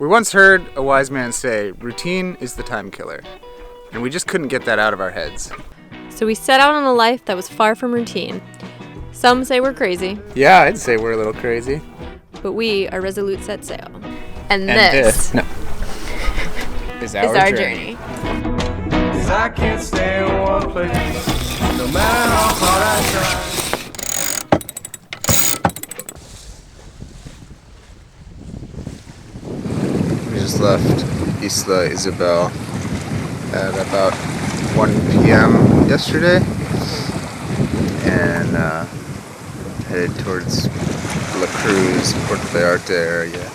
We once heard a wise man say, routine is the time killer. And we just couldn't get that out of our heads. So we set out on a life that was far from routine. Some say we're crazy. Yeah, I'd say we're a little crazy. But we are resolute set sail. And this is our journey. 'Cause I can't stay in one place, no matter how hard I try. We just left Isla Isabel at about 1 p.m. yesterday and headed towards Cruz, Puerto Vallarta area.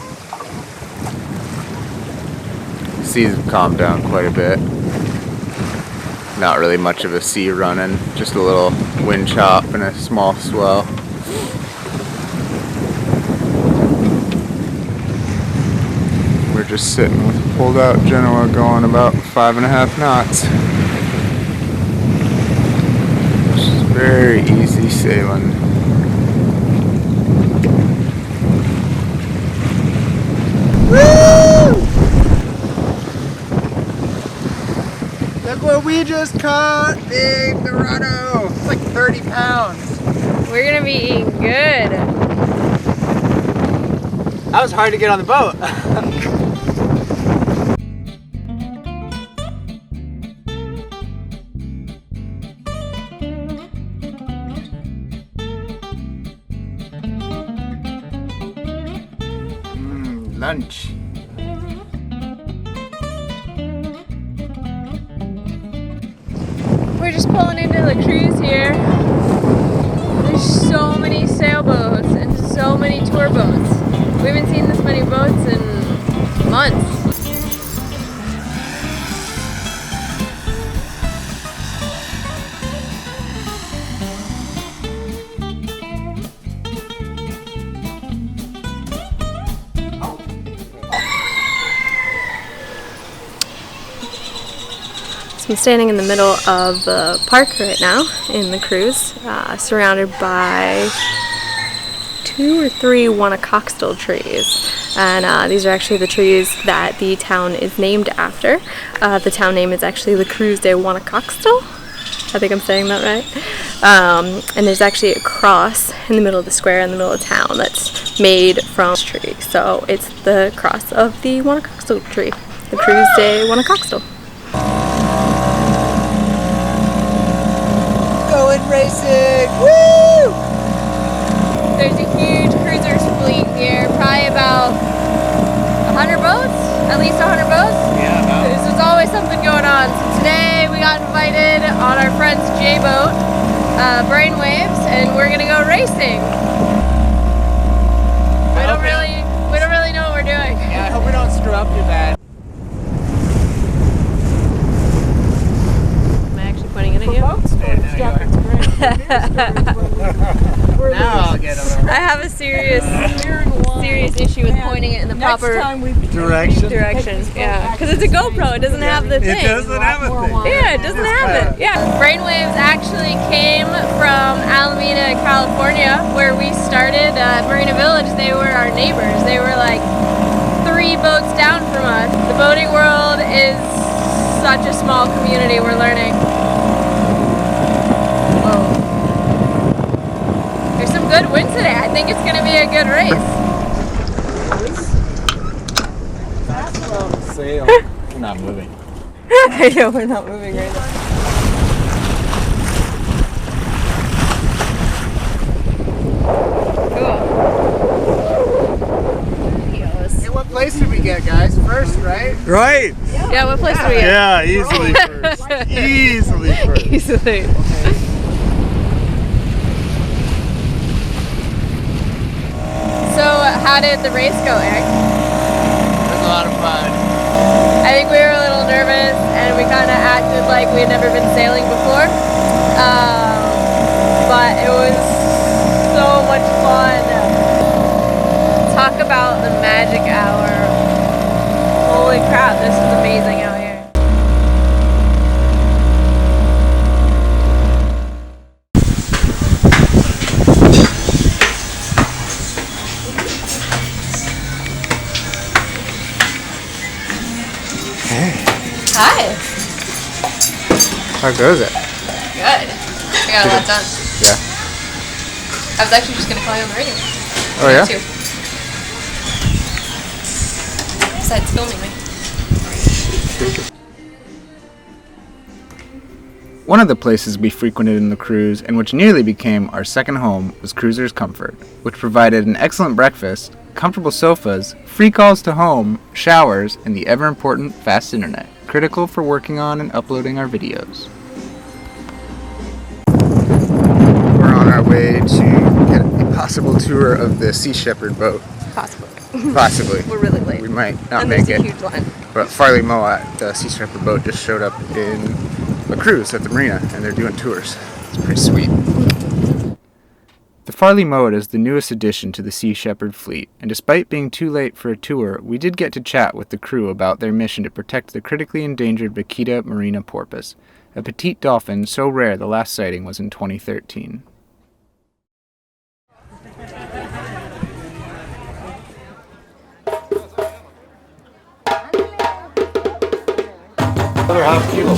Seas have calmed down quite a bit. Not really much of a sea running, just a little wind chop and a small swell. We're just sitting with a pulled out Genoa going about 5.5 knots. Just very easy sailing. Woo! Look what we just caught! Big Dorado! It's like 30 pounds. We're gonna be eating good. That was hard to get on the boat. Lunch. We're just pulling into the cruise here. There's so many sailboats and so many tour boats. We haven't seen this many boats in months. So I'm standing in the middle of the park right now in the cruise, surrounded by 2 or 3 Guanacaxtl trees. And these are actually the trees that the town is named after. The town name is actually the Cruz de Guanacaxtl. I think I'm saying that right. And there's actually a cross in the middle of the square in the middle of town that's made from this tree. So it's the cross of the Guanacaxtl tree, the Cruz de Guanacaxtl. Going racing! Woo! There's a huge cruisers fleet here, probably about 100 boats, at least 100 boats. Yeah, There's always something going on. So today we got invited on our friend's J-boat, Brainwaves, and we're gonna go racing. We don't really know what we're doing. Yeah, I hope we don't screw up too bad. Am I actually pointing it at you? Now I'll get them. I have a serious issue with pointing it in the proper direction. Yeah, because it's a GoPro. It doesn't have the thing. It doesn't have a thing. Yeah, it doesn't have it. Yeah. Brainwaves actually came from Alameda, California, where we started Marina Village. They were our neighbors. They were like 3 boats down from us. The boating world is such a small community. We're learning. There's some good wind today. I think it's going to be a good race. Sail. We're not moving. I know, we're not moving right now. Cool. Hey, what place did we get, guys? First, right? Right? Yeah, what place did we get? Yeah, easily first. Easily first. Easily. So, how did the race go, Eric? It was a lot of fun. I think we were a little nervous and we kind of acted like we had never been sailing before. But it was so much fun. Talk about the magic hour. Holy crap, this is amazing out here. Hi. How goes it? Good. I got a lot done. Yeah. I was actually just gonna call you on the radio. Oh yeah? Too. Besides filming me. One of the places we frequented in the cruise, and which nearly became our second home, was Cruiser's Comfort, which provided an excellent breakfast, comfortable sofas, free calls to home, showers, and the ever-important fast internet, critical for working on and uploading our videos. We're on our way to get a possible tour of the Sea Shepherd boat. Possibly. Possibly. We're really late. We might not And make there's a it. huge line. But Farley Moat, the Sea Shepherd boat, just showed up in a cruise at the marina, and they're doing tours. It's pretty sweet. The Farley Moat is the newest addition to the Sea Shepherd fleet, and despite being too late for a tour, we did get to chat with the crew about their mission to protect the critically endangered Vaquita marina porpoise, a petite dolphin so rare the last sighting was in 2013. Another half kilo.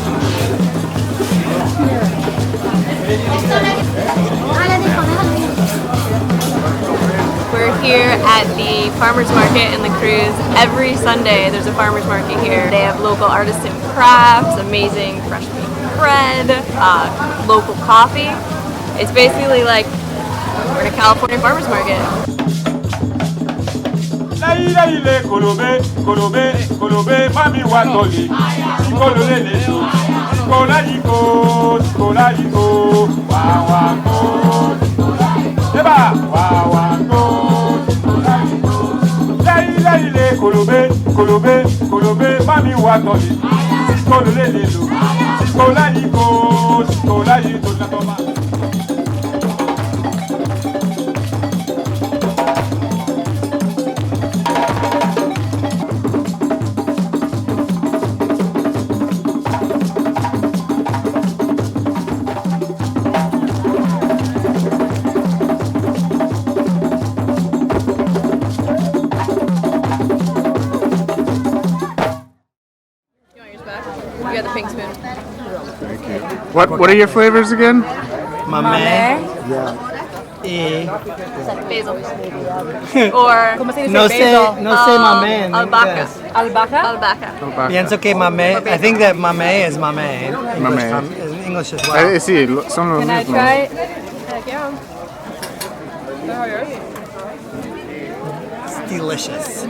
We're here at the farmers market in the cruise. Every Sunday there's a farmers market here. They have local artisan crafts, amazing fresh baked bread, local coffee. It's basically like we're in a California farmers market. You got the pink spoon. What are your flavors again? Mamé. Basil. Or No sé mamé. albahaca. Albahaca? Albahaca. Pienso que mamé. I think that mamé is mamé. Mamé. In English as well. Sí, son los Can I mismos. try it? Heck yeah. It's delicious.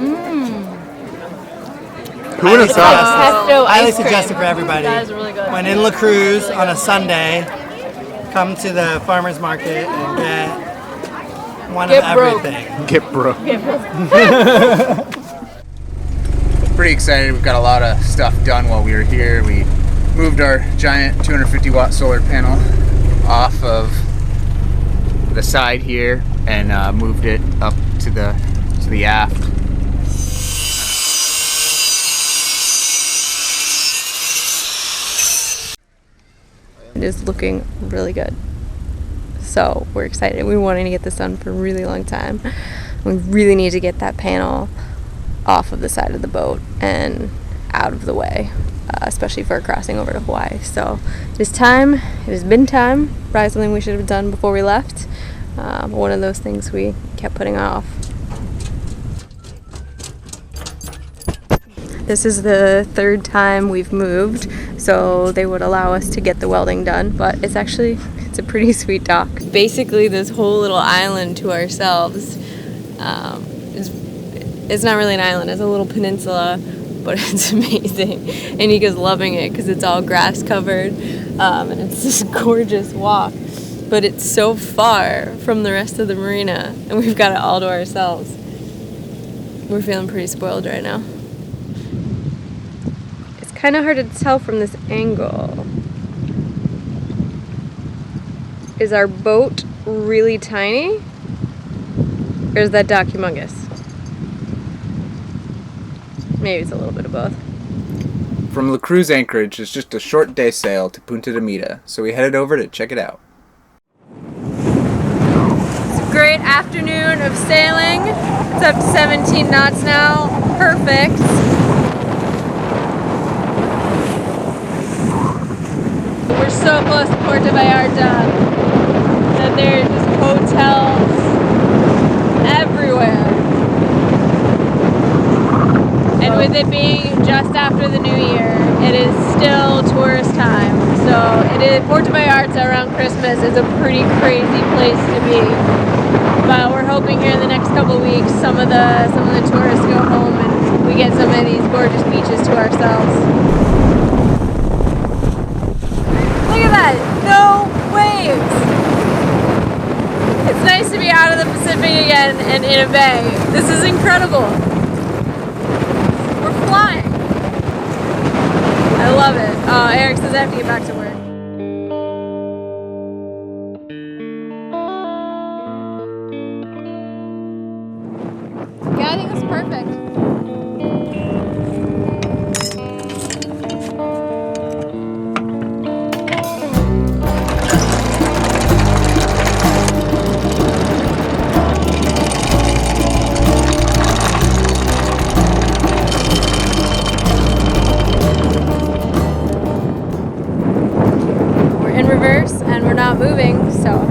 Who would have thought? Pesto Highly ice cream. suggested for everybody. That is really good. When in La Cruz on a Sunday, come to the farmers market and get one Get of broke. everything. Get broke. Pretty excited. We've got a lot of stuff done while we were here. We moved our giant 250 watt solar panel off of the side here and moved it up to the aft. It is looking really good. So we're excited. We wanted to get this done for a really long time. We really need to get that panel off of the side of the boat and out of the way, especially for crossing over to Hawaii. So it is time. It has been time. Probably something we should have done before we left. One of those things we kept putting off. This is the third time we've moved, so they would allow us to get the welding done, but it's a pretty sweet dock. Basically this whole little island to ourselves. It's not really an island, it's a little peninsula, but it's amazing. And Nika's loving it because it's all grass covered, and it's this gorgeous walk. But it's so far from the rest of the marina, and we've got it all to ourselves. We're feeling pretty spoiled right now. Kind of hard to tell from this angle. Is our boat really tiny? Or is that dock humongous? Maybe it's a little bit of both. From La Cruz Anchorage is just a short day sail to Punta de Mita, so we headed over to check it out. It's a great afternoon of sailing. It's up to 17 knots now. Perfect. so close to Puerto Vallarta, and there's just hotels everywhere. And with it being just after the new year, it is still tourist time. So Puerto Vallarta around Christmas is a pretty crazy place to be. But we're hoping here in the next couple weeks some of the tourists go home and we get some of these gorgeous beaches to ourselves. Look at that! No waves! It's nice to be out of the Pacific again and in a bay. This is incredible. We're flying. I love it. Oh, Eric says I have to get back to work. Yeah, I think it's perfect. And we're not moving, so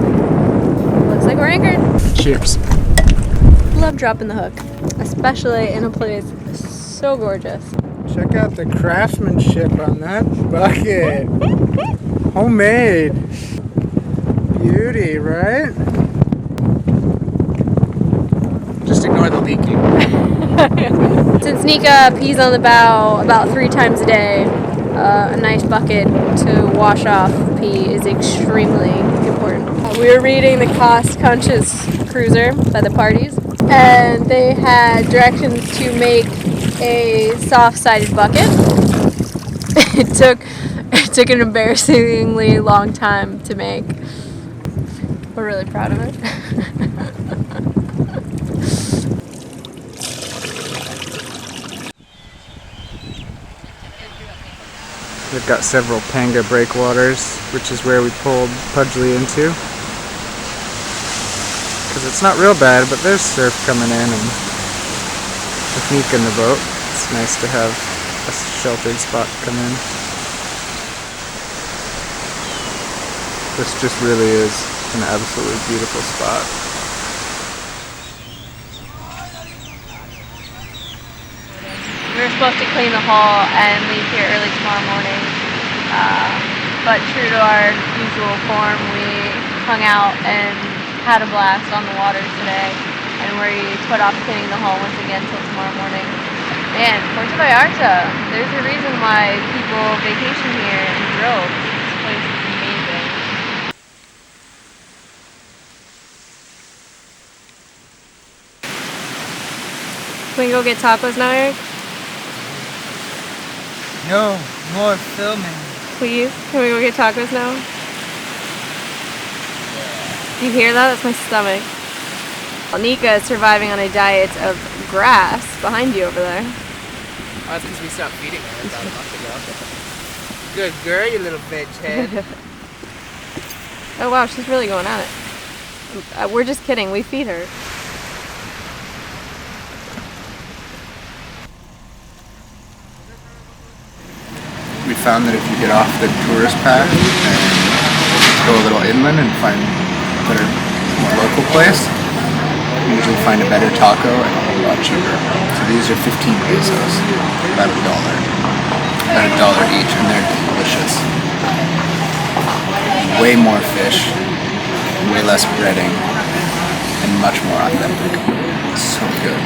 looks like we're anchored. Cheers. Love dropping the hook, especially in a place so gorgeous. Check out the craftsmanship on that bucket. Homemade. Beauty, right? Just ignore the leaking. Since Nika pees on the bow about 3 times a day, a nice bucket to wash off pee is extremely important. We were reading the Cost-Conscious Cruiser by the parties, and they had directions to make a soft-sided bucket. It took an embarrassingly long time to make. We're really proud of it. We've got several panga breakwaters, which is where we pulled Pudgley into. Because it's not real bad, but there's surf coming in, and with Nika in the boat, it's nice to have a sheltered spot to come in. This just really is an absolutely beautiful spot. We were supposed to clean the hull and leave here early tomorrow morning, but true to our usual form, we hung out and had a blast on the water today, and we put off cleaning the hull once again till tomorrow morning. Man, Puerto Vallarta, there's a reason why people vacation here in droves. This place is amazing. Can we go get tacos now, Eric? No, more filming. Please? Can we go get tacos now? Do you hear that? That's my stomach. Well, Nika is surviving on a diet of grass behind you over there. Oh, that's because we stopped feeding her about a month ago. Good girl, you little bitch head. Oh wow, she's really going at it. We're just kidding. We feed her. We found that if you get off the tourist path and go a little inland and find a better, more local place, you usually find a better taco and a whole lot cheaper. So these are 15 pesos, about $1. About $1 each, and they're delicious. Way more fish, way less breading, and much more authentic. It's so good.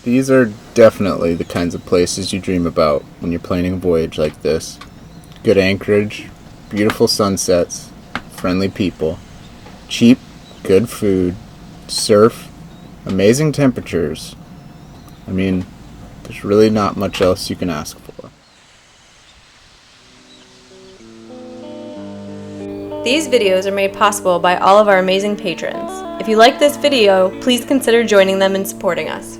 These are definitely the kinds of places you dream about when you're planning a voyage like this. Good anchorage, beautiful sunsets, friendly people, cheap, good food, surf, amazing temperatures. I mean, there's really not much else you can ask for. These videos are made possible by all of our amazing patrons. If you like this video, please consider joining them and supporting us.